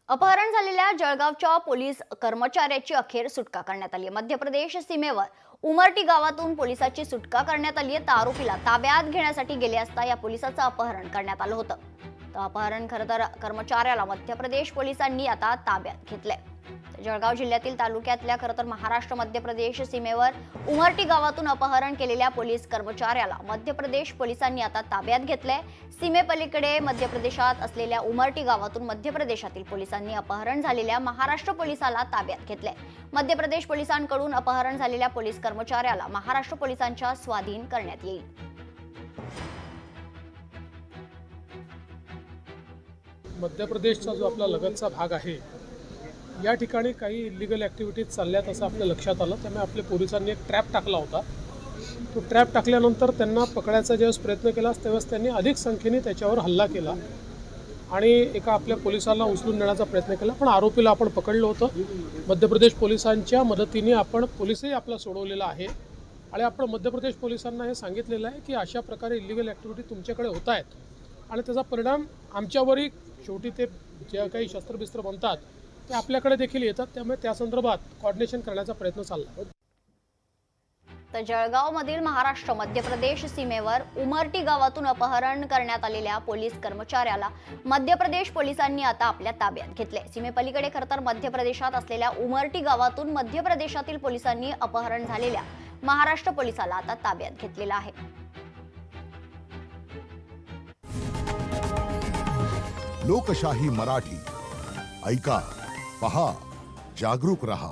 अपहरण झालेल्या जळगावच्या पोलीस कर्मचाऱ्याची अखेर सुटका करण्यात आली. मध्य प्रदेश सीमेवर उमरटी गावातून पोलिसाची सुटका करण्यात आली. तर आरोपीला ताब्यात घेण्यासाठी गेले असता या पोलिसाचं अपहरण करण्यात आलं होतं. तर अपहरण खरं तर कर्मचाऱ्याला मध्य प्रदेश पोलिसांनी आता ताब्यात घेतलंय. जळगाव जिल्ह्यातील तालुक्यातल्या खरं तर महाराष्ट्र मध्य प्रदेश सीमेवर उमरटी गावातून अपहरण केलेल्या पोलीस कर्मचाऱ्याला मध्य प्रदेश पोलिसांनी आता ताब्यात घेतलंय. सीमेपलीकडे मध्य प्रदेशात असलेल्या उमरटी गावातून मध्य प्रदेशातील पोलिसांनी अपहरण झालेल्या महाराष्ट्र पोलिसाला ताब्यात घेतलंय. मध्य प्रदेश पोलिसांकडून अपहरण झालेल्या पोलीस कर्मचाऱ्याला महाराष्ट्र पोलिसांच्या स्वाधीन करण्यात येईल. मध्य प्रदेशचा जो आपला लगतचा भाग आहे या ठिकाणी काही इलिगल ॲक्टिव्हिटीज चालल्यात असं आपल्या लक्षात आलं. त्यामुळे आपल्या पोलिसांनी एक ट्रॅप टाकला होता. तो ट्रॅप टाकल्यानंतर त्यांना पकडायचा ज्यावेळेस प्रयत्न केला त्यावेळेस त्यांनी अधिक संख्येने त्याच्यावर हल्ला केला आणि एका आपल्या पोलिसाला उचलून नेण्याचा प्रयत्न केला. पण आरोपीला आपण पकडलं होतं. मध्य प्रदेश पोलिसांच्या मदतीने आपण पोलिसही आपला सोडवलेला आहे आणि आपण मध्य प्रदेश पोलिसांना हे सांगितलेलं आहे की अशा प्रकारे इलिगल ॲक्टिव्हिटी तुमच्याकडे होत आहेत आणि त्याचा परिणाम आमच्यावरही शेवटी ते जे काही शस्त्रबिस्त्र बनतात ते आपल्याकडे देखील येतात. त्यामुळे त्या संदर्भात कोऑर्डिनेशन करण्याचा प्रयत्न चालला. तर जळगावमधील महाराष्ट्र मध्य प्रदेश सीमेवर उमरटी गावातून अपहरण करण्यात आलेल्या पोलीस कर्मचाऱ्याला मध्य प्रदेश पोलिसांनी आता आपल्या ताब्यात घेतले. सीमेपलीकडे खरं तर मध्य प्रदेशात असलेल्या उमरटी गावातून मध्य प्रदेशातील पोलिसांनी अपहरण झालेल्या महाराष्ट्र पोलिसाला आता ताब्यात घेतलेलं आहे. लोकशाही मराठी ऐका, पहा, जागरूक रहा.